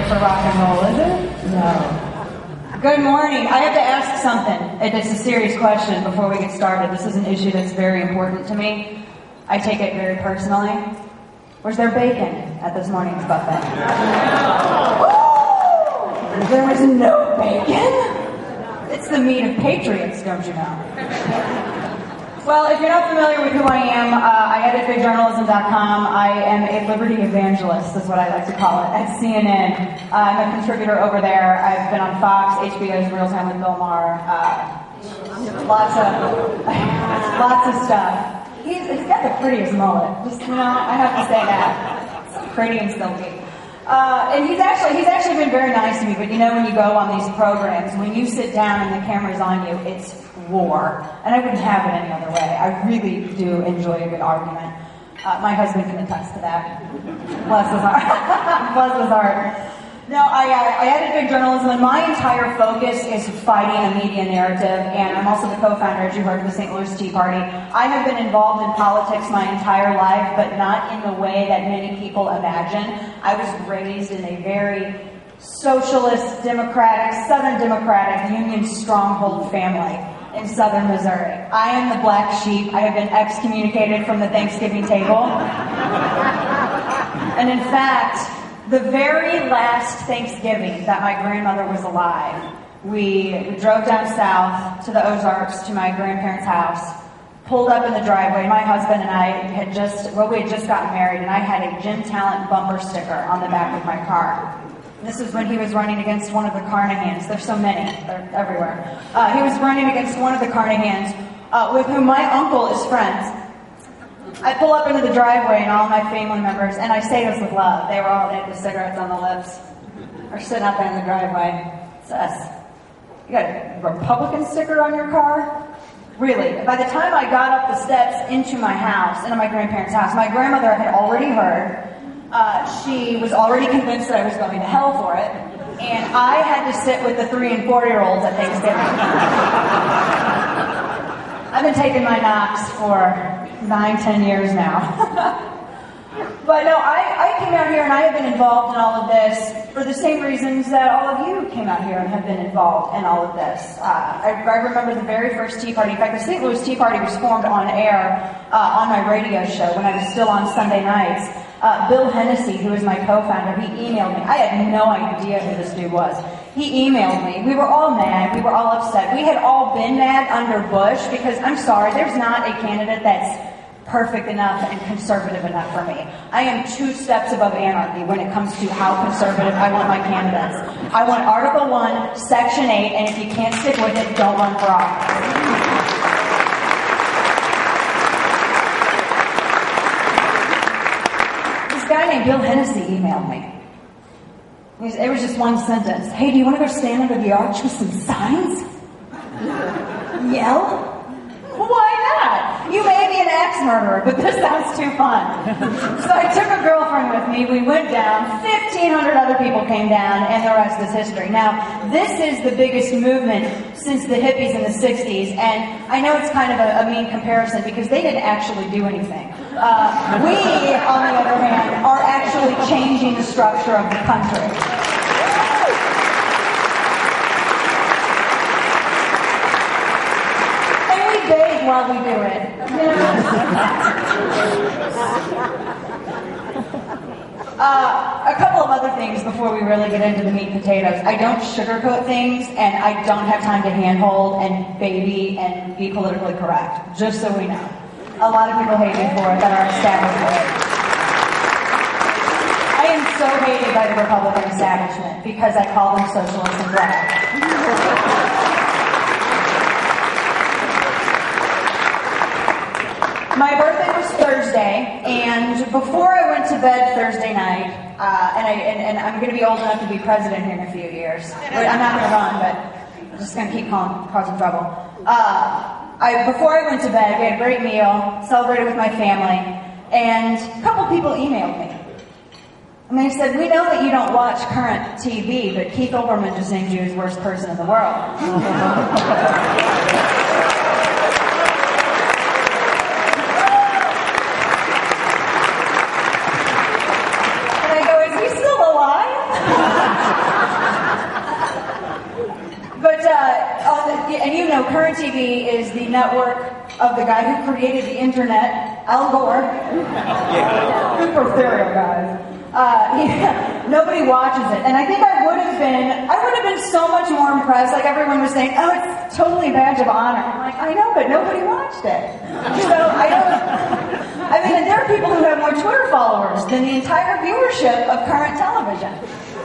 for rock and roll, is it? No. Good morning. I have to ask something. It's a serious question before we get started. This is an issue that's very important to me. I take it very personally. Where's their bacon at this morning's buffet? There was no bacon? It's the meat of patriots, don't you know? Well, if you're not familiar with who I am, I edit bigjournalism.com. I am a liberty evangelist, is what I like to call it, at CNN. I'm a contributor over there. I've been on Fox, HBO's Real Time with Bill Maher. Lots of stuff. He's got the prettiest mullet. Just, you know, I have to say that. So pretty and silky. And he's actually been very nice to me, but you know when you go on these programs, when you sit down and the camera's on you, it's war. And I wouldn't have it any other way. I really do enjoy a good argument. My husband can attest to that. Bless his heart. Bless his heart. No, I edit big journalism, and my entire focus is fighting a media narrative, and I'm also the co-founder, as you heard, of the St. Louis Tea Party. I have been involved in politics my entire life, but not in the way that many people imagine. I was raised in a very socialist, democratic, Southern Democratic, Union stronghold family in Southern Missouri. I am the black sheep. I have been excommunicated from the Thanksgiving table. And in fact, the very last Thanksgiving that my grandmother was alive, we drove down south to the Ozarks to my grandparents' house, pulled up in the driveway. My husband and I had just gotten married, and I had a Gym Talent bumper sticker on the back of my car. This is when he was running against one of the Carnahans. There's so many. They're everywhere. He was running against one of the Carnahans, with whom my uncle is friends. I pull up into the driveway and all my family members, and I say this with love. They had the cigarettes on the lips. Are sitting out there in the driveway. It's us. You got a Republican sticker on your car? Really? By the time I got up the steps into my house, into my grandparents' house, my grandmother had already heard. She was already convinced that I was going to hell for it, and I had to sit with the 3- and 4-year-olds at Thanksgiving. I've been taking my knocks for 9-10 years now. But no, I came out here and I have been involved in all of this for the same reasons that all of you came out here and have been involved in all of this. I remember the very first Tea Party. In fact, the St. Louis Tea Party was formed on air on my radio show when I was still on Sunday nights. Bill Hennessy, who is my co-founder, he emailed me. I had no idea who this dude was. He emailed me. We were all mad. We were all upset. We had all been mad under Bush because, I'm sorry, there's not a candidate that's perfect enough and conservative enough for me. I am 2 steps above anarchy when it comes to how conservative I want my candidates. I want Article 1, Section 8, and if you can't stick with it, don't run for office. This guy named Bill Hennessy emailed me. It was just one sentence. Hey, do you want to go stand under the arch with some signs? Yell? Why not? You may be an axe murderer, but this sounds too fun. So I took a girlfriend with me. We went down. 1,500 other people came down, and the rest is history. Now, this is the biggest movement since the hippies in the 60s, and I know it's kind of a mean comparison because they didn't actually do anything. We, on the other hand, are actually changing the structure of the country. Bathe while we do it. You know? A couple of other things before we really get into the meat and potatoes. I don't sugarcoat things, and I don't have time to handhold and baby and be politically correct, just so we know. A lot of people hate me for it that are establishment. I am so hated by the Republican establishment because I call them socialists and black. My birthday was Thursday, and before I went to bed Thursday night, and I'm going to be old enough to be president here in a few years. I'm not going to run, but I'm just going to keep causing trouble. Before I went to bed, we had a great meal, celebrated with my family, and a couple people emailed me. And they said, we know that you don't watch current TV, but Keith Olbermann just named you his worst person in the world. TV is the network of the guy who created the internet, Al Gore. Super serial, guys. Nobody watches it, and I think I would have been so much more impressed. Like everyone was saying, oh, it's totally a badge of honor. I'm like, I know, but nobody watched it. So I mean, there are people who have more Twitter followers than the entire viewership of current television.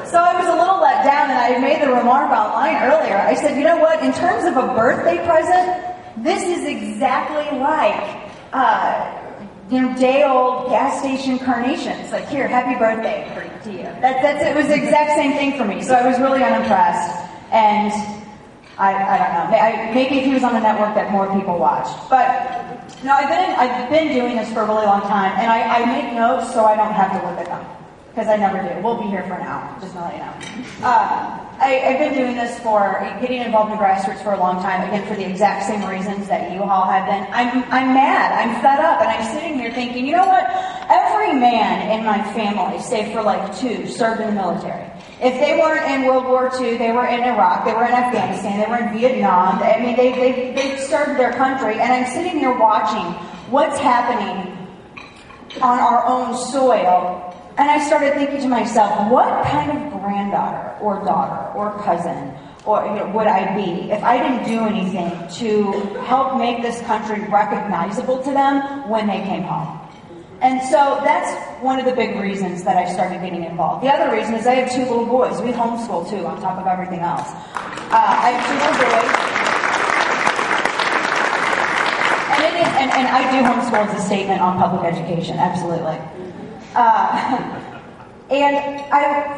So I was a little let down, and I made the remark online earlier. I said, you know what? In terms of a birthday present, this is exactly like, day-old gas station carnations. Like, here, happy birthday to you. It was the exact same thing for me. So I was really unimpressed, and I don't know. Maybe if he was on the network that more people watched. But no, I've been doing this for a really long time, and I make notes so I don't have to look at them. Because I never do. We'll be here for an hour, just to let you know. I've been doing this getting involved in grassroots for a long time, again, for the exact same reasons that you all have been. I'm mad, I'm fed up, and I'm sitting here thinking, you know what? Every man in my family, save for like 2, served in the military. If they weren't in World War II, they were in Iraq, they were in Afghanistan, they were in Vietnam. I mean, they served their country, and I'm sitting here watching what's happening on our own soil. And I started thinking to myself, what kind of granddaughter or daughter or cousin would I be if I didn't do anything to help make this country recognizable to them when they came home? And so that's one of the big reasons that I started getting involved. The other reason is I have 2 little boys. We homeschool too, on top of everything else. I have 2 little boys. And I do homeschool as a statement on public education, absolutely. And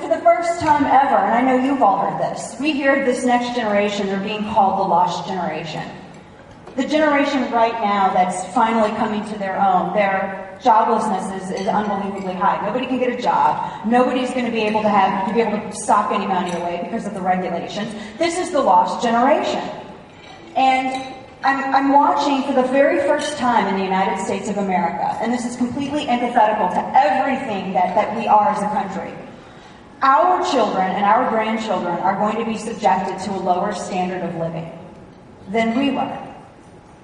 for the first time ever, and I know you've all heard this, we hear this next generation, they're being called the lost generation. The generation right now that's finally coming to their own, their joblessness is unbelievably high. Nobody can get a job. Nobody's going to be able to sock any money away because of the regulations. This is the lost generation. And I'm watching for the very first time in the United States of America, and this is completely antithetical to everything that we are as a country. Our children and our grandchildren are going to be subjected to a lower standard of living than we were.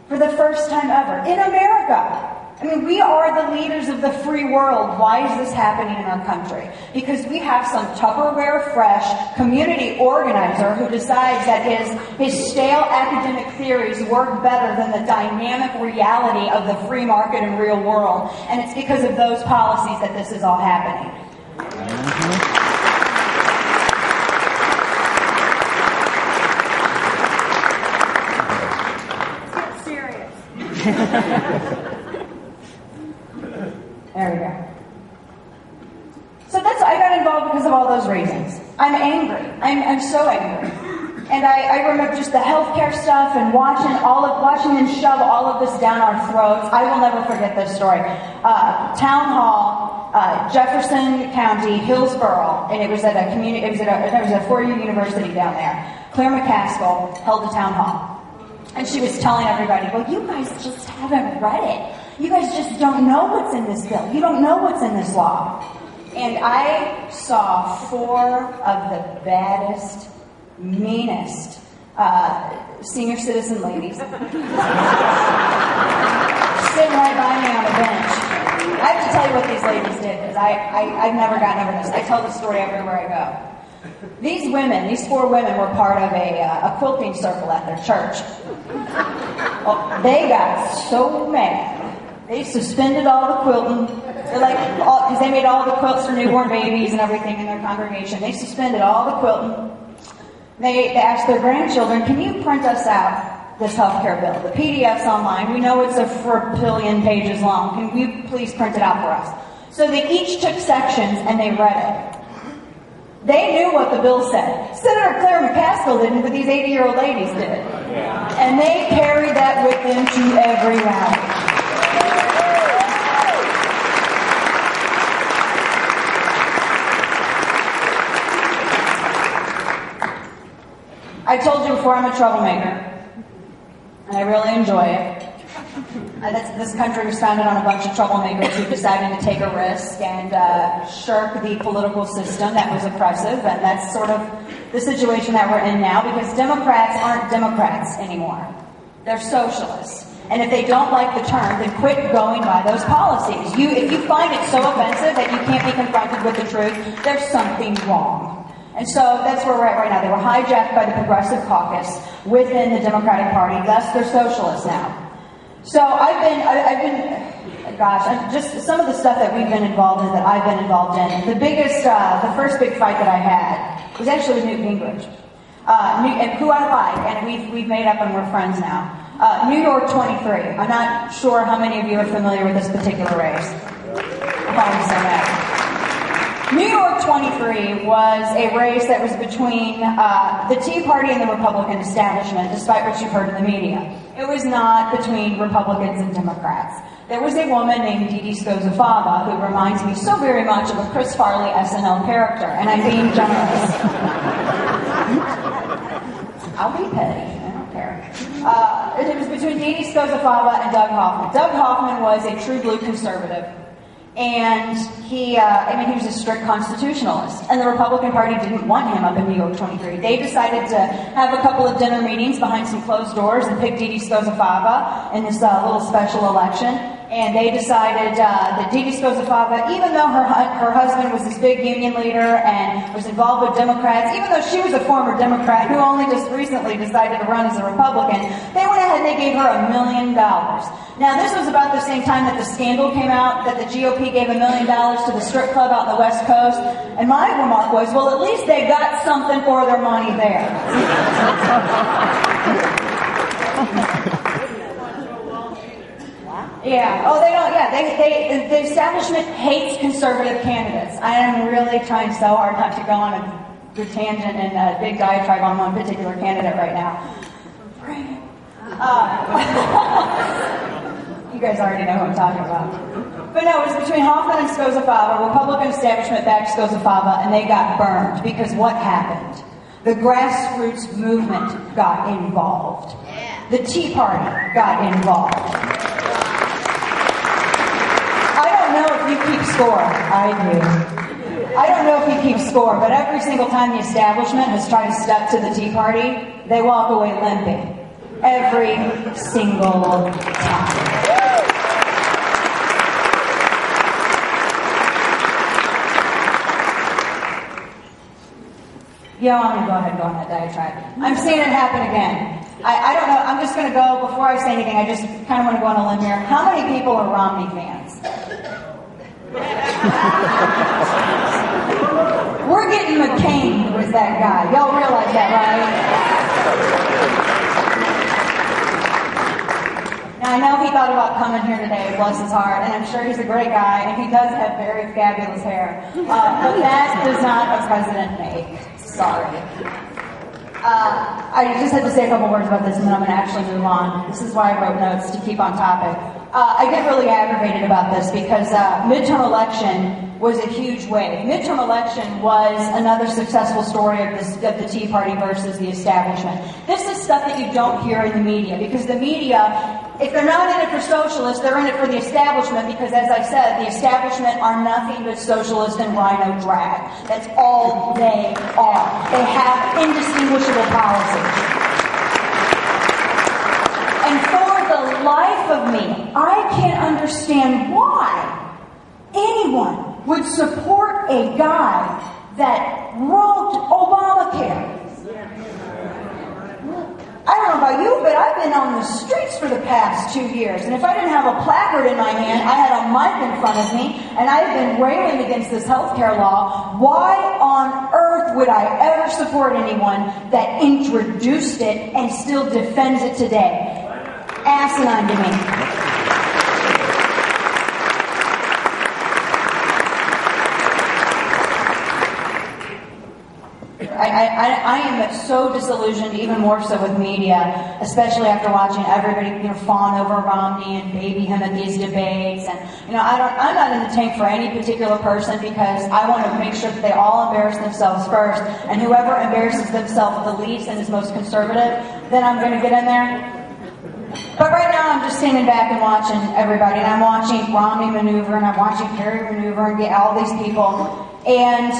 For the first time ever in America. I mean, we are the leaders of the free world. Why is this happening in our country? Because we have some Tupperware fresh community organizer who decides that his stale academic theories work better than the dynamic reality of the free market and real world. And it's because of those policies that this is all happening. Let's get serious. There we go. So I got involved because of all those reasons. I'm angry. I'm so angry. And I remember just the healthcare stuff and watching them shove all of this down our throats. I will never forget this story. Town Hall, Jefferson County, Hillsborough, and it was at a community. It was a 4-year university down there. Claire McCaskill held a town hall, and she was telling everybody, "Well, you guys just haven't read it. You guys just don't know what's in this bill. You don't know what's in this law." And I saw 4 of the baddest, meanest senior citizen ladies sitting right by me on a bench. I have to tell you what these ladies did, because I've never gotten over this. I tell this story everywhere I go. These 4 women were part of a quilting circle at their church. Well, they got so mad. They suspended all the quilting. Because they made all the quilts for newborn babies and everything in their congregation. They suspended all the quilting. They asked their grandchildren, "Can you print us out this healthcare bill? The PDF's online. We know it's a 4 billion pages long. Can you please print it out for us?" So they each took sections and they read it. They knew what the bill said. Senator Claire McCaskill didn't, but these 80-year-old ladies did. And they carried that with them to every rally. I told you before, I'm a troublemaker, and I really enjoy it. This country was founded on a bunch of troublemakers who decided to take a risk and shirk the political system that was oppressive, and that's sort of the situation that we're in now, because Democrats aren't Democrats anymore. They're socialists. And if they don't like the term, then quit going by those policies. If you find it so offensive that you can't be confronted with the truth, there's something wrong. And so that's where we're at right now. They were hijacked by the Progressive Caucus within the Democratic Party. Thus, they're socialists now. So I've been, gosh, just some of the stuff that we've been involved in, that I've been involved in. The first big fight that I had was actually with Newt Gingrich, and who I like, and we've made up and we're friends now. New York 23. I'm not sure how many of you are familiar with this particular race. Probably so many. New York 23 was a race that was between the Tea Party and the Republican establishment, despite what you've heard in the media. It was not between Republicans and Democrats. There was a woman named Dee Scozafava who reminds me so very much of a Chris Farley SNL character, and I'm being generous. I'll be petty. I don't care. It was between Dee Scozafava and Doug Hoffman. Doug Hoffman was a true blue conservative. And he was a strict constitutionalist. And the Republican Party didn't want him up in New York 23. They decided to have a couple of dinner meetings behind some closed doors and pick Dee Scozafava in this little special election. And they decided that Dee Scozafava, even though her husband was this big union leader and was involved with Democrats, even though she was a former Democrat who only just recently decided to run as a Republican, they went ahead and they gave her $1 million. Now, this was about the same time that the scandal came out, that the GOP gave $1 million to the strip club out on the West Coast. And my remark was, well, at least they got something for their money there. Yeah. Oh, they don't. Yeah. The establishment hates conservative candidates. I am really trying so hard not to go on a good tangent and a big diatribe on one particular candidate right now. You guys already know who I'm talking about. But no, it was between Hoffman and Scozafava. Republican establishment backed Scozafava, and they got burned because what happened? The grassroots movement got involved. The Tea Party got involved. I don't know if you keep score. I do. I don't know if you keep score, but every single time the establishment has tried to step to the Tea Party, they walk away limping. Every single time. Yeah, I'm going to go ahead and go on that diatribe. I'm seeing it happen again. I don't know. I'm just going to go, before I say anything, I just kind of want to go on a limb here. How many people are Romney fans? We're getting McCain was that guy. Y'all realize that, right? Now, I know he thought about coming here today, bless his heart, and I'm sure he's a great guy, and he does have very fabulous hair. But that does not a president make. Sorry. I just had to say a couple words about this, and then I'm going to actually move on. This is why I wrote notes, to keep on topic. I get really aggravated about this because midterm election was a huge wave. Midterm election was another successful story of the Tea Party versus the establishment. This is stuff that you don't hear in the media, because the media, if they're not in it for socialists, they're in it for the establishment, because, as I said, the establishment are nothing but socialist and rhino drag. That's all they are. They have indistinguishable policies. And for the life of me, I can't understand why anyone would support a guy that wrote Obamacare. I don't know about you, but I've been on the streets for the past 2 years, and if I didn't have a placard in my hand, I had a mic in front of me, and I've been railing against this healthcare law. Why on earth would I ever support anyone that introduced it and still defends it today? Asinine to me. I am so disillusioned, even more so with media, especially after watching everybody, fawn over Romney and baby him at these debates. And I'm not in the tank for any particular person, because I want to make sure that they all embarrass themselves first, and whoever embarrasses themselves the least and is most conservative, then I'm going to get in there. But right now, I'm just standing back and watching everybody, and I'm watching Romney maneuver, and I'm watching Kerry maneuver, and get all these people, and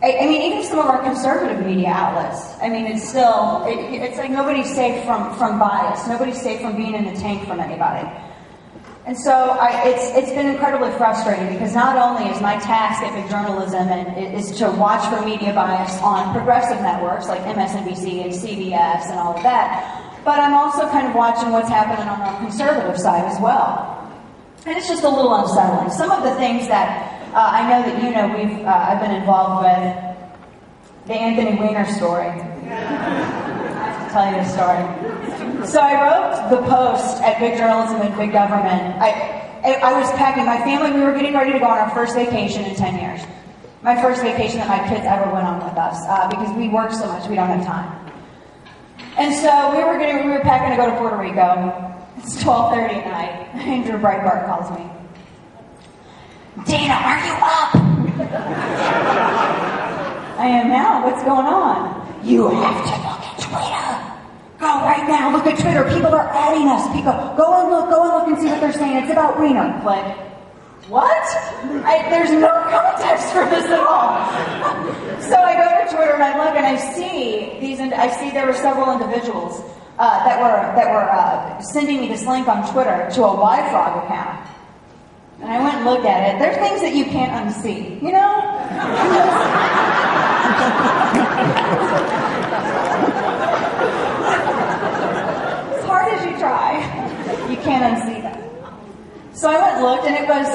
I mean, even some of our conservative media outlets. I mean, it's still, it's like nobody's safe from bias. Nobody's safe from being in the tank from anybody. And so it's been incredibly frustrating because not only is my task at big journalism is to watch for media bias on progressive networks like MSNBC and CBS and all of that, but I'm also kind of watching what's happening on our conservative side as well. And it's just a little unsettling. Some of the things that I know that you know I've been involved with, the Anthony Weiner story. I have to tell you the story. So I wrote the post at Big Journalism and Big Government. I was packing my family. We were getting ready to go on our first vacation in 10 years. My first vacation that my kids ever went on with us because we work so much we don't have time. And so we were packing to go to Puerto Rico. It's 12:30 at night. Andrew Breitbart calls me. Dana, are you up? I am now. What's going on? You have to look at Twitter. Go right now, look at Twitter. People are adding us. People, go and look and see what they're saying. It's about Weiner. Like, what? There's no context for this at all. So I go to Twitter and I look and I see there were several individuals that were sending me this link on Twitter to a YFrog account. And I went and looked at it. There are things that you can't unsee, you know? As hard as you try, you can't unsee that. So I went and looked, and it was,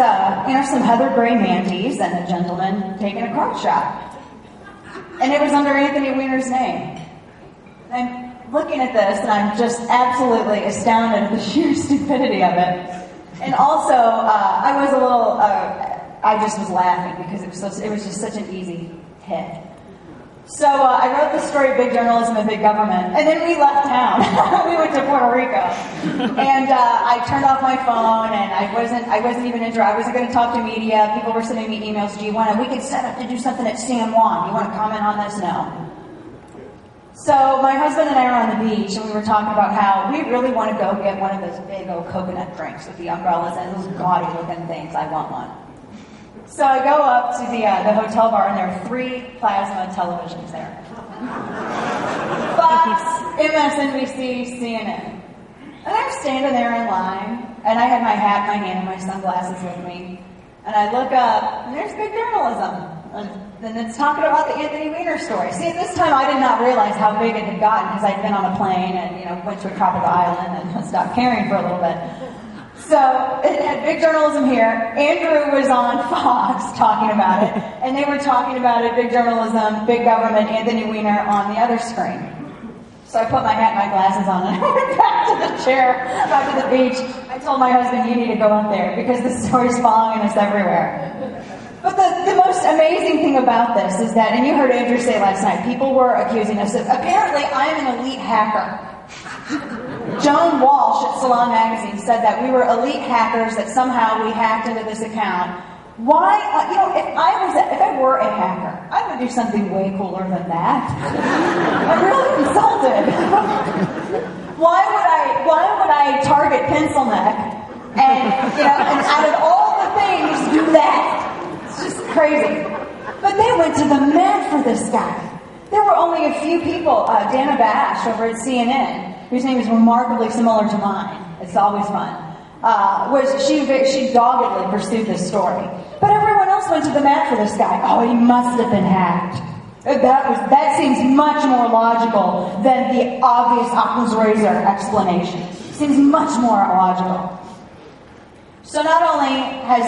some Heather Gray Manties and a gentleman taking a crotch shot. And it was under Anthony Weiner's name. I'm looking at this, and I'm just absolutely astounded at the sheer stupidity of it. And also, I was a little, I just was laughing because it was just such an easy hit. So I wrote the story of Big Journalism and Big Government, and then we left town. We went to Puerto Rico. And I turned off my phone, and I wasn't even interested. I wasn't going to talk to media. People were sending me emails. Do you want to, we could set up to do something at San Juan. You want to comment on this? No. So my husband and I are on the beach, and we were talking about how we really want to go get one of those big old coconut drinks with the umbrellas and those gaudy-looking things. I want one. So I go up to the hotel bar, and there are 3 plasma televisions there. Fox, MSNBC, CNN. And I'm standing there in line, and I had my hat in my hand and my sunglasses with me. And I look up, and there's Big Journalism. And it's talking about the Anthony Weiner story. See, this time I did not realize how big it had gotten because I'd been on a plane and, went to a tropical island and stopped caring for a little bit. So it had Big Journalism here. Andrew was on Fox talking about it, and they were talking about it, Big Journalism, Big Government, Anthony Weiner on the other screen. So I put my hat and my glasses on, and I went back to the chair, back to the beach. I told my husband, you need to go up there because the story's following us everywhere. But the most amazing thing about this is that, and you heard Andrew say last night, people were accusing us of, apparently I am an elite hacker. Joan Walsh at Salon Magazine said that we were elite hackers, that somehow we hacked into this account. Why, if I were a hacker, I would do something way cooler than that. I'm really insulted. Why would I target Pencil Neck and out of all the things do that? It's just crazy. But they went to the mat for this guy. There were only a few people, Dana Loesch over at CNN, whose name is remarkably similar to mine. It's always fun. She doggedly pursued this story. But everyone else went to the mat for this guy. Oh, he must have been hacked. That seems much more logical than the obvious Occam's razor explanation. Seems much more logical. So not only has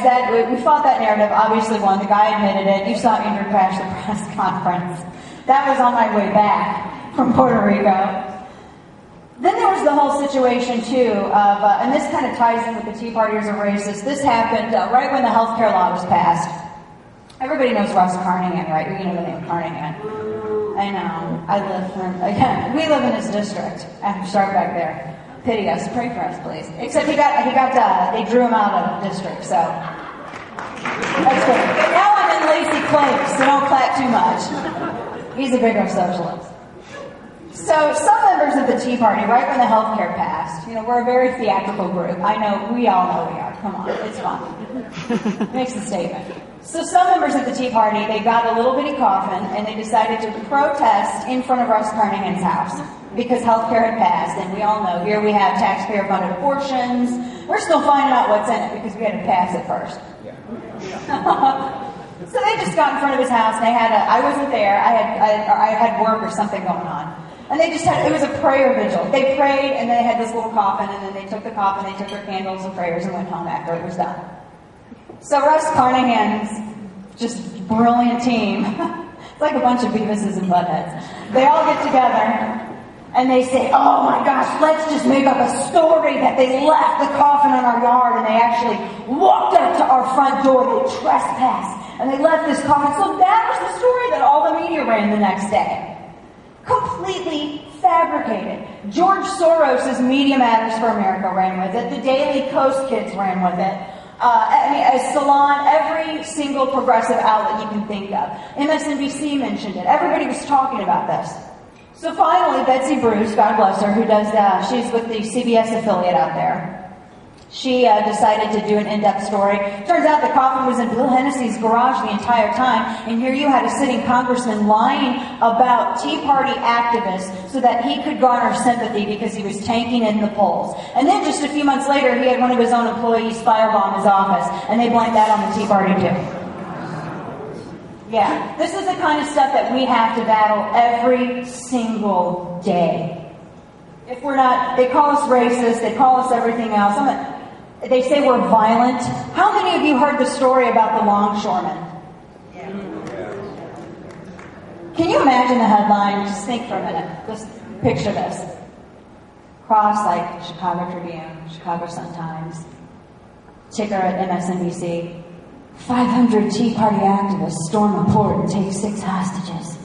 we fought that narrative, obviously won, the guy admitted it. You saw Andrew crash the press conference. That was on my way back from Puerto Rico. Then there was the whole situation, too, of, and this kind of ties in with the Tea Partiers are racist. This happened right when the health care law was passed. Everybody knows Russ Carnahan, right? You know the name Carnahan. I know. We live in his district. I have to start back there. Pity us. Pray for us, please. Except they drew him out of the district, so. That's good. But now I'm in Lacey Clay, so don't clap too much. He's a bigger socialist. So some members of the Tea Party, right when the health care passed, we're a very theatrical group. I know, we all know we are. Come on, it's fun. It makes a statement. So some members of the Tea Party, they got a little bitty coffin and they decided to protest in front of Russ Carnahan's house because healthcare had passed, and we all know here we have taxpayer-funded abortions. We're still finding out what's in it because we had to pass it first. So they just got in front of his house, and they had I wasn't there. I had work or something going on. And they just had, it was a prayer vigil. They prayed, and they had this little coffin, and then they took the coffin, they took their candles and prayers and went home after it was done. So Russ Carnahan's just brilliant team, it's like a bunch of Beavises and Buttheads. They all get together, and they say, oh my gosh, let's just make up a story that they left the coffin in our yard, and they actually walked up to our front door, they trespassed, and they left this coffin. So that was the story that all the media ran the next day. Completely fabricated. George Soros' Media Matters for America ran with it. The Daily Kos kids ran with it. A Salon, every single progressive outlet you can think of. MSNBC mentioned it. Everybody was talking about this. So finally, Betsy Bruce, God bless her, who does she's with the CBS affiliate out there. She decided to do an in-depth story. Turns out the coffin was in Bill Hennessy's garage the entire time, and here you had a sitting congressman lying about Tea Party activists so that he could garner sympathy because he was tanking in the polls. And then just a few months later, he had one of his own employees firebomb his office, and they blamed that on the Tea Party too. Yeah, this is the kind of stuff that we have to battle every single day. If we're not, they call us racist, they call us everything else. They say we're violent. How many of you heard the story about the longshoremen? Yeah. Can you imagine the headline? Just think for a minute. Just picture this. Cross like Chicago Tribune, Chicago Sun-Times, ticker at MSNBC. 500 Tea Party activists storm a port and take 6 hostages.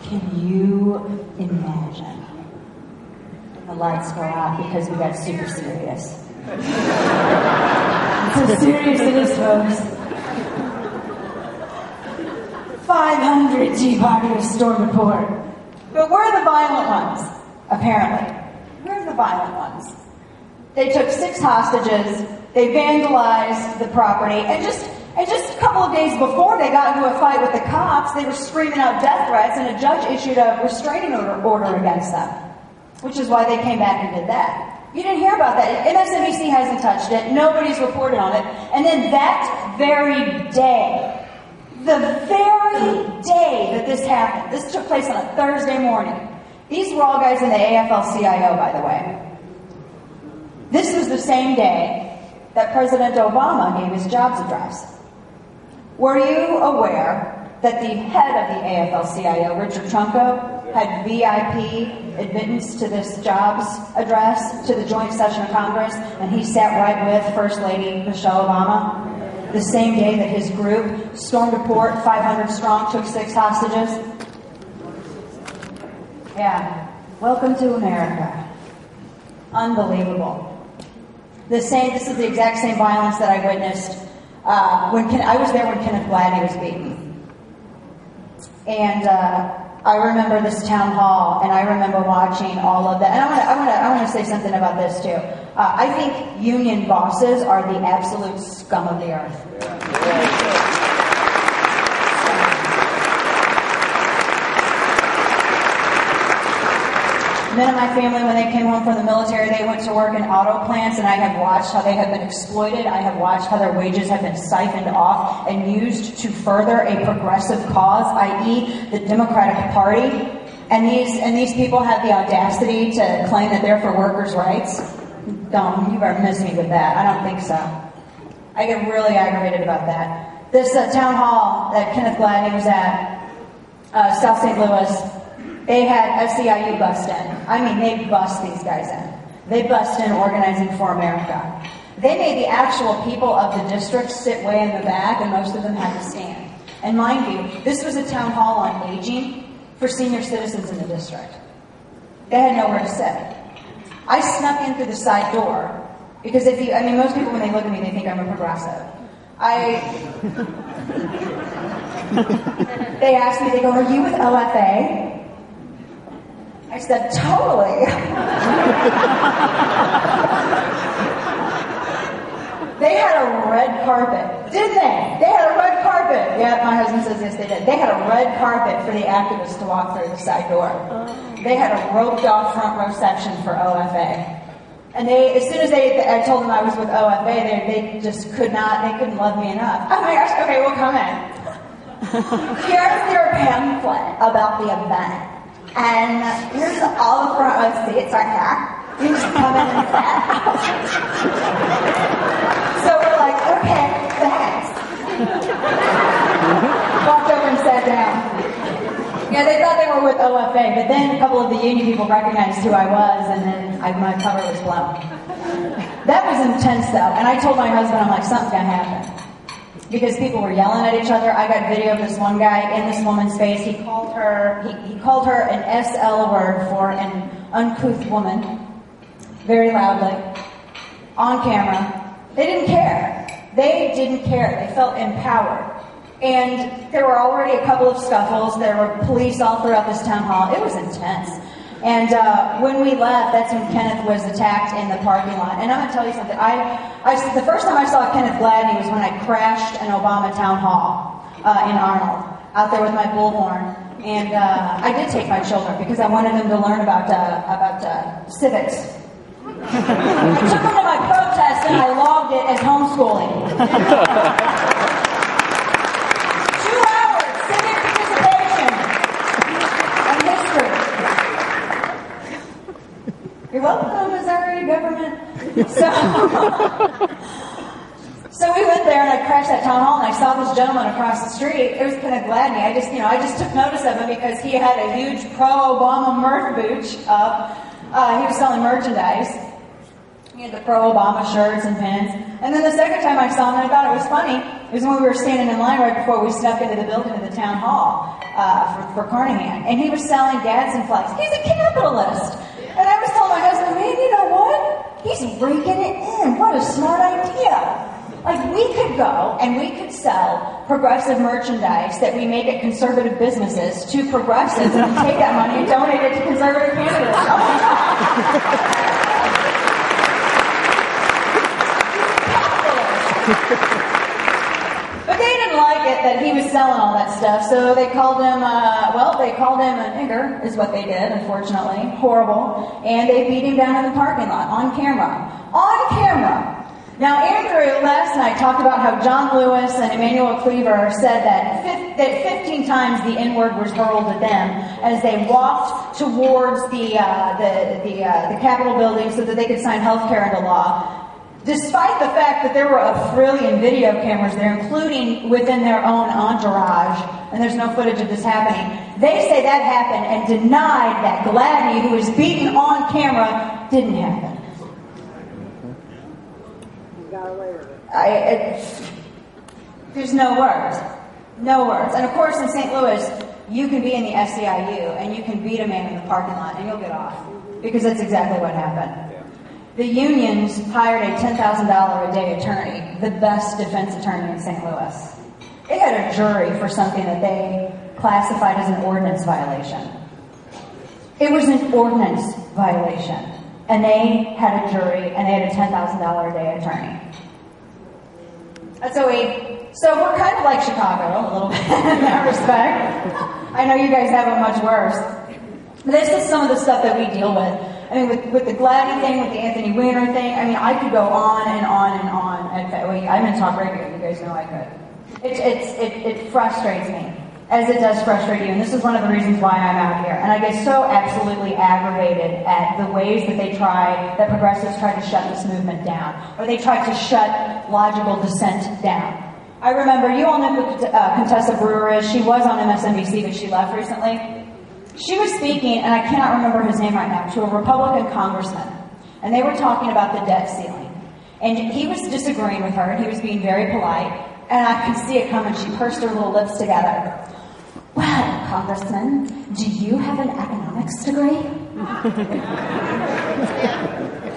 Can you imagine? The lights go out because we got super serious. So serious it is, folks. 500 Tea Partiers stormed the port. But we're the violent ones, apparently. We're the violent ones. They took 6 hostages, they vandalized the property, and just a couple of days before they got into a fight with the cops, they were screaming out death threats, and a judge issued a restraining order against them, which is why they came back and did that. You didn't hear about that. MSNBC hasn't touched it. Nobody's reported on it. And then that very day, the very day that this happened, this took place on a Thursday morning. These were all guys in the AFL-CIO, by the way. This was the same day that President Obama gave his jobs address. Were you aware that the head of the AFL-CIO, Richard Trumko, had VIP admittance to this jobs address to the joint session of Congress, and he sat right with First Lady Michelle Obama? The same day that his group stormed a port, 500 strong, took 6 hostages? Yeah. Welcome to America. Unbelievable. This is the exact same violence that I witnessed when I was there when Kenneth Bladney was beaten. And I remember this town hall, and I remember watching all of that. And I want to say something about this too. I think union bosses are the absolute scum of the earth. Men in my family, when they came home from the military, they went to work in auto plants, and I have watched how they have been exploited. I have watched how their wages have been siphoned off and used to further a progressive cause, i.e. the Democratic Party. And these people have the audacity to claim that they're for workers' rights. Don't, you better miss me with that. I don't think so. I get really aggravated about that. This town hall that Kenneth Bladney was at, South St. Louis, they had SEIU bust in. I mean, they bust these guys in. They bust in Organizing for America. They made the actual people of the district sit way in the back, and most of them had to stand. And mind you, this was a town hall on aging for senior citizens in the district. They had nowhere to sit. I snuck in through the side door, because most people, when they look at me, they think I'm a progressive. They asked me, they go, are you with OFA? I said, totally. They had a red carpet. Didn't they? They had a red carpet. Yeah, my husband says yes, they did. They had a red carpet for the activists to walk through the side door. They had a roped off front row section for OFA. And they, as soon as I told them I was with OFA, they just couldn't love me enough. Oh my gosh, okay, we'll come in. Here's your pamphlet about the event. And here's all the front row seats right here. You just come in and sit. So we're like, okay, thanks. Walked over and sat down. Yeah, they thought they were with OFA, but then a couple of the union people recognized who I was, and then my cover was blown. That was intense, though, and I told my husband, I'm like, something's gonna happen. Because people were yelling at each other. I got video of this one guy in this woman's face. He called her an SL word for an uncouth woman, very loudly, on camera. They didn't care. They didn't care. They felt empowered. And there were already a couple of scuffles. There were police all throughout this town hall. It was intense. And when we left, that's when Kenneth was attacked in the parking lot. And I'm going to tell you something. The first time I saw Kenneth Gladney was when I crashed an Obama town hall in Arnold, out there with my bullhorn. And I did take my children because I wanted them to learn about civics. I took them to my protest and I logged it as homeschooling. 2 hours, civic participation and history. You're welcome, Missouri government. So we went there and I crashed that town hall and I saw this gentleman across the street. It was Kenneth Gladney. I just took notice of him because he had a huge pro-Obama merch booth up. He was selling merchandise. He had the pro-Obama shirts and pins. And then the second time I saw him, and I thought it was funny, it was when we were standing in line right before we snuck into the building of the town hall for Carnahan. And he was selling Gadsden flags. He's a capitalist. And I was telling my husband, man, you know what? He's raking it in. What a smart idea. Like, we could go and we could sell progressive merchandise that we make at conservative businesses to progressives and take that money and donate it to conservative candidates. Oh my God. But they didn't like it that he was selling all that stuff, so they called him, they called him a nigger, is what they did, unfortunately. Horrible. And they beat him down in the parking lot, on camera. On camera! Now, Andrew last night talked about how John Lewis and Emmanuel Cleaver said that 15 times the N-word was hurled at them as they walked towards the Capitol building so that they could sign health care into law. Despite the fact that there were a trillion video cameras there, including within their own entourage, and there's no footage of this happening, they say that happened and denied that Gladney, who was beaten on camera, didn't happen. There's no words. No words. And of course, in St. Louis, you can be in the SEIU and you can beat a man in the parking lot and you'll get off. Because that's exactly what happened. The unions hired a $10,000 a day attorney, the best defense attorney in St. Louis. They had a jury for something that they classified as an ordinance violation. It was an ordinance violation. And they had a jury and they had a $10,000 a day attorney. So we're kind of like Chicago, a little bit in that respect. I know you guys have it much worse. But this is some of the stuff that we deal with. I mean, with the Gladney thing, with the Anthony Weiner thing, I mean, I could go on and on and on. I'm in talk radio, you guys know I could. It frustrates me, as it does frustrate you. And this is one of the reasons why I'm out here. And I get so absolutely aggravated at the ways that progressives try to shut this movement down. Or they try to shut logical dissent down. I remember, you all know who Contessa Brewer is. She was on MSNBC, but she left recently. She was speaking, and I cannot remember his name right now, to a Republican congressman. And they were talking about the debt ceiling. And he was disagreeing with her, and he was being very polite. And I could see it coming. She pursed her little lips together. Well, Congressman, do you have an economics degree?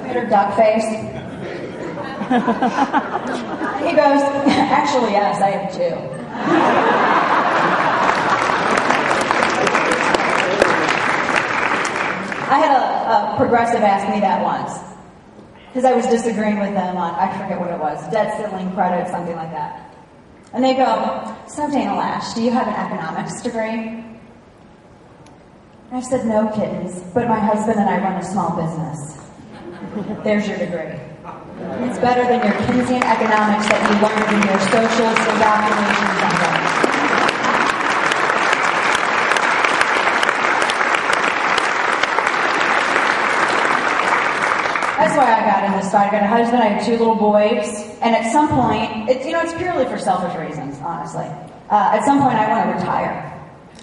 Made her duck face. He goes, actually, yes, I have two. I had a progressive ask me that once. because I was disagreeing with them on, I forget what it was, debt ceiling credit, something like that. And they go, so Dana Loesch, do you have an economics degree? And I said, no, kittens, but my husband and I run a small business. There's your degree. It's better than your Keynesian economics that you learned in your socialist indoctrination center. That's why I got in this fight. I got a husband, I have 2 little boys, and at some point, it's purely for selfish reasons, honestly. At some point, I want to retire.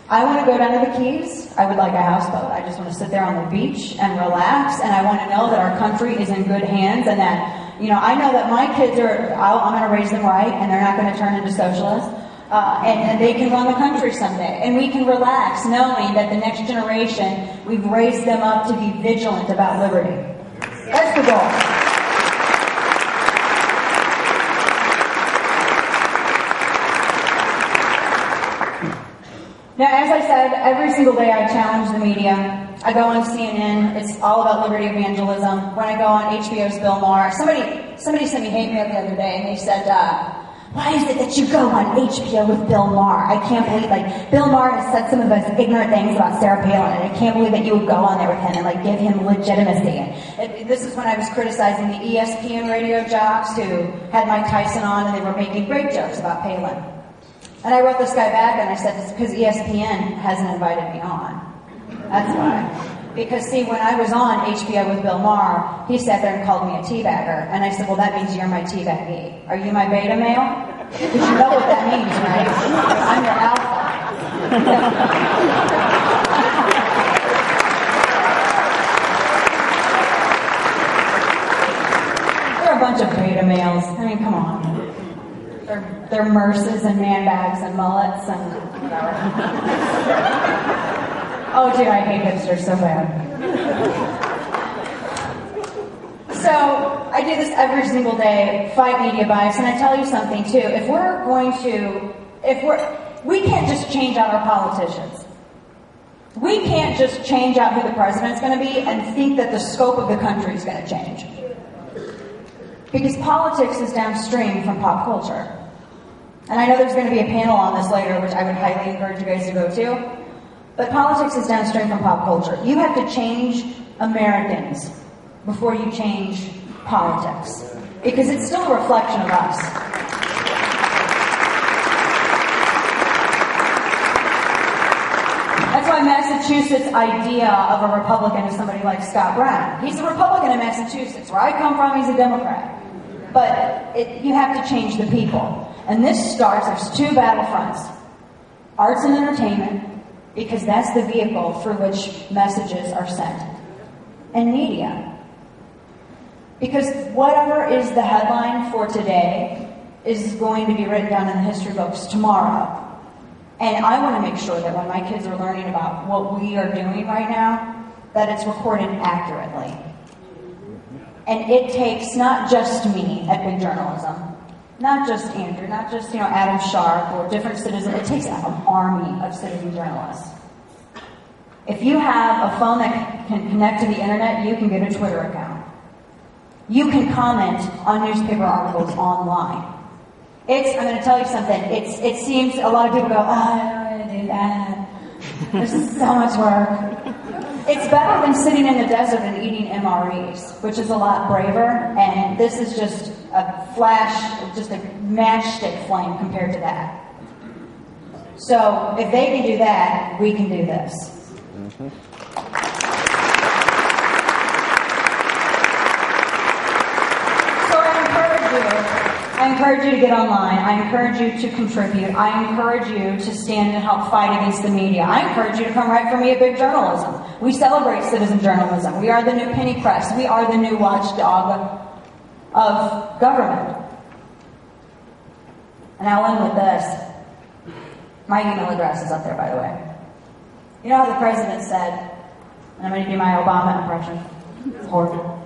I want to go down to the Keys. I would like a houseboat. I just want to sit there on the beach and relax, and I want to know that our country is in good hands, and that, I know that my kids I'm going to raise them right, and they're not going to turn into socialists, and they can run the country someday. And we can relax knowing that the next generation, we've raised them up to be vigilant about liberty. That's the goal. Now, as I said, every single day I challenge the media. I go on CNN. It's all about liberty evangelism. When I go on HBO's Bill Maher, somebody sent me hate mail the other day, and they said, why is it that you go on HBO with Bill Maher? I can't believe, Bill Maher has said some of those ignorant things about Sarah Palin, and I can't believe that you would go on there with him and, give him legitimacy. And this is when I was criticizing the ESPN radio jocks who had Mike Tyson on, and they were making great jokes about Palin. And I wrote this guy back, and I said, it's because ESPN hasn't invited me on. That's why. Because, see, when I was on HBO with Bill Maher, he sat there and called me a teabagger. And I said, well, that means you're my teabaggee. Are you my beta male? Because you know what that means, right? I'm your alpha. They're a bunch of beta males. I mean, come on. They're Merces and man bags and mullets and whatever. Oh, dude, I hate hipsters so bad. So, I do this every single day, fight media bias, and I tell you something too. We can't just change out our politicians. We can't just change out who the president's going to be and think that the scope of the country is going to change. Because politics is downstream from pop culture. And I know there's going to be a panel on this later, which I would highly encourage you guys to go to. But politics is downstream from pop culture. You have to change Americans before you change politics. Because it's still a reflection of us. That's why Massachusetts' idea of a Republican is somebody like Scott Brown. He's a Republican in Massachusetts. Where I come from, he's a Democrat. But you have to change the people. And this starts, there's 2 battlefronts. Arts and entertainment, because that's the vehicle through which messages are sent. And media. Because whatever is the headline for today is going to be written down in the history books tomorrow. And I want to make sure that when my kids are learning about what we are doing right now, that it's recorded accurately. And it takes not just me at Big Journalism, not just Andrew, not just Adam Sharp or different citizens. It takes an army of citizen journalists. If you have a phone that can connect to the internet, you can get a Twitter account. You can comment on newspaper articles online. I'm going to tell you something. It seems a lot of people go, I don't want to do that. There's so much work. It's better than sitting in the desert and eating MREs, which is a lot braver. And this is just a flash, just a matchstick flame compared to that. So if they can do that, we can do this. So I encourage you to get online. I encourage you to contribute. I encourage you to stand and help fight against the media. I encourage you to come write for me at Big Journalism. We celebrate citizen journalism. We are the new penny press. We are the new watchdog of government. And I'll end with this. My email address is up there, by the way. You know how the president said, and I'm going to do my Obama impression. It's horrible.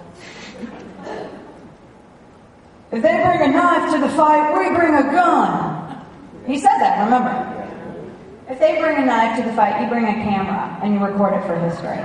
If they bring a knife to the fight, we bring a gun. He said that, remember? If they bring a knife to the fight, you bring a camera and you record it for history.